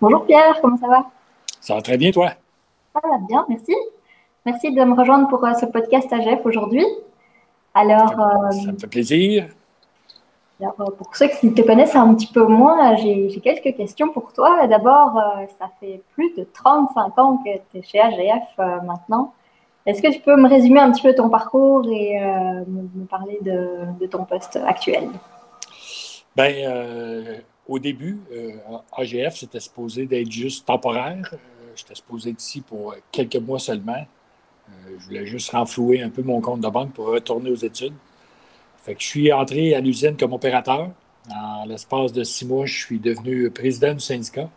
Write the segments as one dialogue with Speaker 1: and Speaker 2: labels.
Speaker 1: Bonjour Pierre, comment ça va?
Speaker 2: Ça va très bien, toi?
Speaker 1: Ça va bien, merci. Merci de me rejoindre pour ce podcast AGF aujourd'hui. Alors,
Speaker 2: Ça me fait plaisir.
Speaker 1: pour ceux qui te connaissent un petit peu moins, j'ai quelques questions pour toi. D'abord, ça fait plus de 35 ans que tu es chez AGF maintenant. Est-ce que tu peux me résumer un petit peu ton parcours et me parler de ton poste actuel?
Speaker 2: Au début, AGF, c'était supposé d'être juste temporaire. J'étais supposé être ici pour quelques mois seulement. Je voulais juste renflouer un peu mon compte de banque pour retourner aux études. Fait que je suis entré à l'usine comme opérateur. En l'espace de 6 mois, je suis devenu président du syndicat.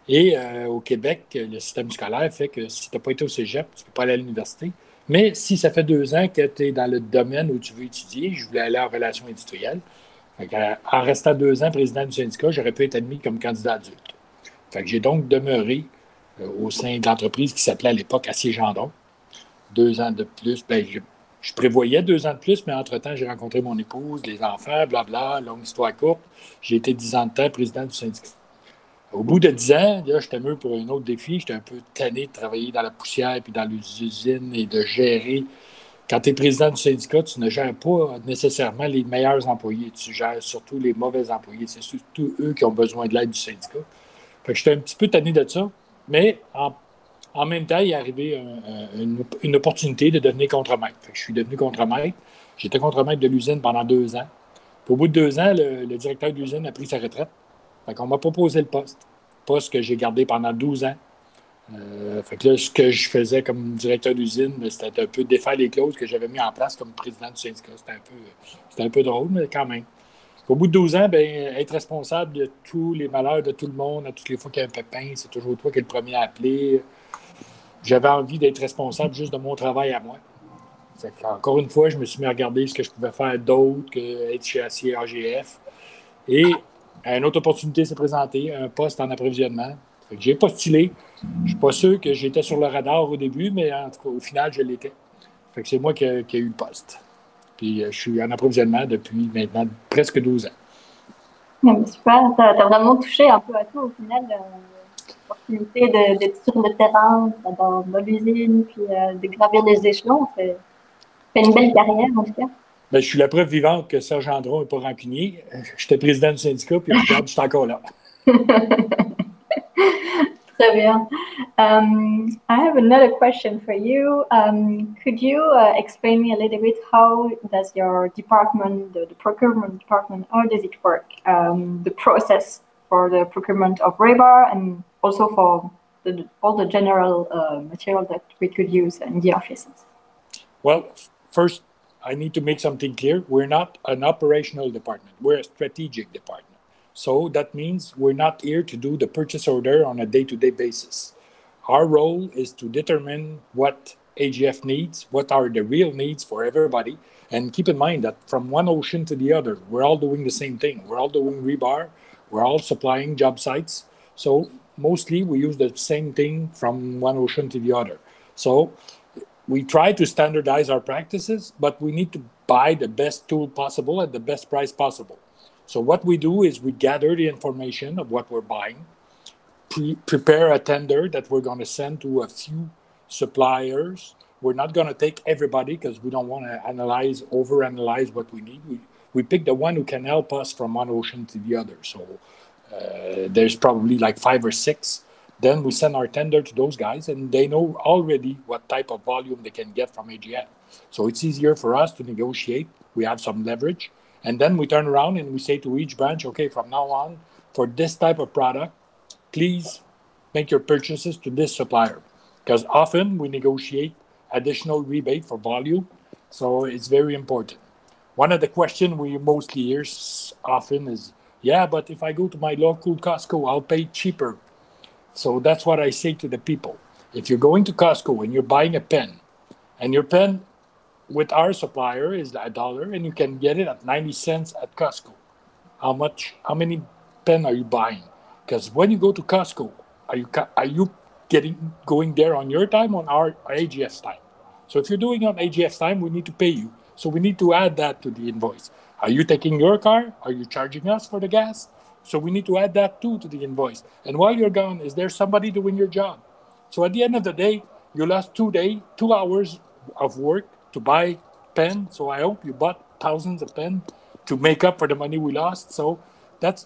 Speaker 2: Et au Québec, le système scolaire fait que si tu n'as pas été au cégep, tu ne peux pas aller à l'université. Mais si ça fait 2 ans que tu es dans le domaine où tu veux étudier, je voulais aller en relations industrielles. En restant 2 ans président du syndicat, j'aurais pu être admis comme candidat adulte. Fait que j'ai donc demeuré au sein de l'entreprise qui s'appelait à l'époque Acier Gendron. 2 ans de plus. Je prévoyais 2 ans de plus, mais entre-temps, j'ai rencontré mon épouse, les enfants, blabla, longue histoire courte. J'ai été 10 ans de temps président du syndicat. Au bout de 10 ans, là, j'étais mieux pour un autre défi. J'étais un peu tanné de travailler dans la poussière puis dans les usines et de gérer. Quand tu es président du syndicat, tu ne gères pas nécessairement les meilleurs employés. Tu gères surtout les mauvais employés. C'est surtout eux qui ont besoin de l'aide du syndicat. Fait que j'étais un petit peu tanné de ça. Mais en même temps, il est arrivé une opportunité de devenir contremaître. Fait que je suis devenu contremaître. J'étais contremaître de l'usine pendant 2 ans. Puis au bout de 2 ans, le directeur de l'usine a pris sa retraite. Fait qu'on m'a proposé le poste. Poste que j'ai gardé pendant 12 ans. Fait que là, ce que je faisais comme directeur d'usine, c'était un peu défaire les clauses que j'avais mis en place comme président du syndicat. C'était un peu drôle, mais quand même. Au bout de 12 ans, ben, être responsable de tous les malheurs de tout le monde, à toutes les fois qu'il y a un pépin, c'est toujours toi qui es le premier à appeler. J'avais envie d'être responsable juste de mon travail à moi. Encore une fois, je me suis mis à regarder ce que je pouvais faire d'autre qu'être chez Acier AGF. Et une autre opportunité s'est présentée, un poste en approvisionnement. Fait que j'ai postulé. Je ne suis pas sûr que j'étais sur le radar au début, mais en tout cas, au final, je l'étais. Fait que c'est moi qui ai eu le poste. Puis je suis en approvisionnement depuis maintenant presque 12 ans.
Speaker 1: Super, tu as vraiment touché un peu à tout au final. L'opportunité d'être sur le terrain, dans l'usine, puis de gravir des échelons, c'est une belle carrière en tout cas.
Speaker 2: Ben, je suis la preuve vivante que Serge Gendron n'est pas rancunier. J'étais président du syndicat, puis regarde, je suis encore là.
Speaker 1: Très bien. I have another question for you. Could you explain me a little bit how does your department, the procurement department, how does it work? The process for the procurement of rebar and also for all the general material that we could use in the offices.
Speaker 2: Well, first, I need to make something clear. We're not an operational department. We're a strategic department. So that means we're not here to do the purchase order on a day-to-day basis. Our role is to determine what AGF needs, what are the real needs for everybody, and keep in mind that from one ocean to the other, we're all doing the same thing. We're all doing rebar, we're all supplying job sites. So mostly we use the same thing from one ocean to the other. So we try to standardize our practices, but we need to buy the best tool possible at the best price possible. So what we do is we gather the information of what we're buying, prepare a tender that we're going to send to a few suppliers. We're not going to take everybody because we don't want to overanalyze what we need. We pick the one who can help us from one ocean to the other. So there's probably like 5 or 6. Then we send our tender to those guys, and they know already what type of volume they can get from AGF. So it's easier for us to negotiate. We have some leverage. And then we turn around and we say to each branch, okay, from now on, for this type of product, please make your purchases to this supplier. Because often we negotiate additional rebate for volume. So it's very important. One of the questions we mostly hear often is, yeah, but if I go to my local Costco, I'll pay cheaper. So that's what I say to the people. If you're going to Costco and you're buying a pen, and your pen with our supplier is $1, and you can get it at 90 cents at Costco. How many pen are you buying? Because when you go to Costco, are you going there on your time or on our AGS time? So if you're doing it on AGS time, we need to pay you. So we need to add that to the invoice. Are you taking your car? Are you charging us for the gas? So we need to add that too to the invoice. And while you're gone, is there somebody doing your job? So at the end of the day, you lost 2 hours of work to buy pen. So I hope you bought thousands of pen to make up for the money we lost. So that's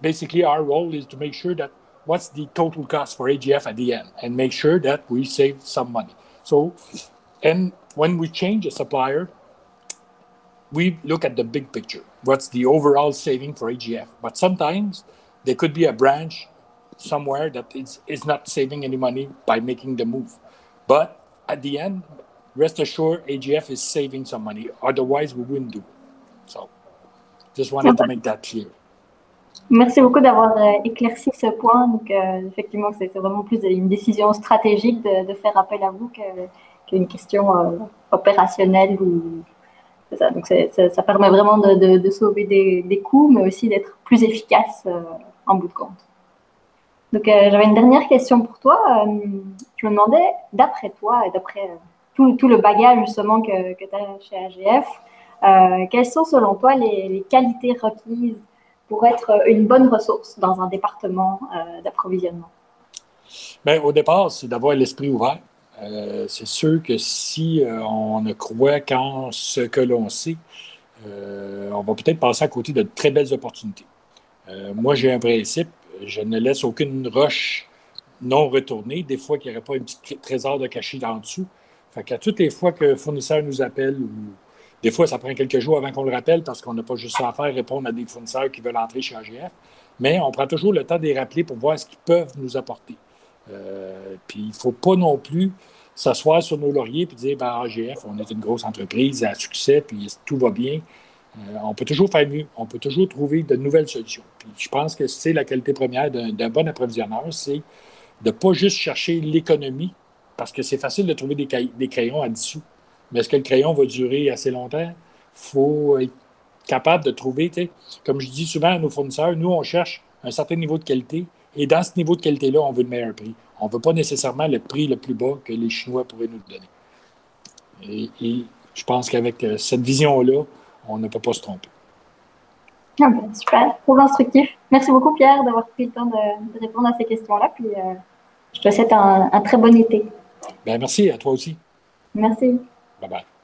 Speaker 2: basically our role, is to make sure that what's the total cost for AGF at the end and make sure that we save some money. So, and when we change a supplier, we look at the big picture. What's the overall saving for AGF? But sometimes there could be a branch somewhere that is not saving any money by making the move. But at the end, rest assured, AGF is saving some money. Otherwise, we wouldn't do it. So, just wanted to make that clear.
Speaker 1: Merci beaucoup d'avoir éclairci ce point. Donc, effectivement, c'est vraiment plus une décision stratégique de faire appel à vous qu'une question opérationnelle. C'est ça. Donc, ça permet vraiment de sauver des coûts, mais aussi d'être plus efficace en bout de compte. Donc, j'avais une dernière question pour toi. Je me demandais, d'après toi et d'après tout le bagage justement que tu as chez AGF, quelles sont selon toi les qualités requises pour être une bonne ressource dans un département d'approvisionnement?
Speaker 2: Bien, au départ, c'est d'avoir l'esprit ouvert. C'est sûr que si on ne croit qu'en ce que l'on sait, on va peut-être passer à côté de très belles opportunités. Moi, j'ai un principe, je ne laisse aucune roche non retournée. Des fois qu'il n'y aurait pas un petit trésor de caché en dessous. Fait qu'à toutes les fois que le fournisseur nous appelle, ou des fois, ça prend quelques jours avant qu'on le rappelle parce qu'on n'a pas juste ça à faire, répondre à des fournisseurs qui veulent entrer chez AGF, mais on prend toujours le temps de les rappeler pour voir ce qu'ils peuvent nous apporter. Puis il ne faut pas non plus s'asseoir sur nos lauriers et dire AGF, on est une grosse entreprise à succès, puis tout va bien. On peut toujours faire mieux, on peut toujours trouver de nouvelles solutions. Puis je pense que c'est la qualité première d'un bon approvisionneur, c'est de ne pas juste chercher l'économie, parce que c'est facile de trouver des crayons à 10 sous. Mais est-ce que le crayon va durer assez longtemps? Il faut être capable de trouver, comme je dis souvent à nos fournisseurs, nous, on cherche un certain niveau de qualité, et dans ce niveau de qualité-là, on veut le meilleur prix. On ne veut pas nécessairement le prix le plus bas que les Chinois pourraient nous donner. Et je pense qu'avec cette vision-là, on ne peut pas se tromper.
Speaker 1: Ah ben, super, trop instructif. Merci beaucoup, Pierre, d'avoir pris le temps de répondre à ces questions-là. Puis je te souhaite un très bon été.
Speaker 2: Bien, merci à toi aussi.
Speaker 1: Merci.
Speaker 2: Bye-bye.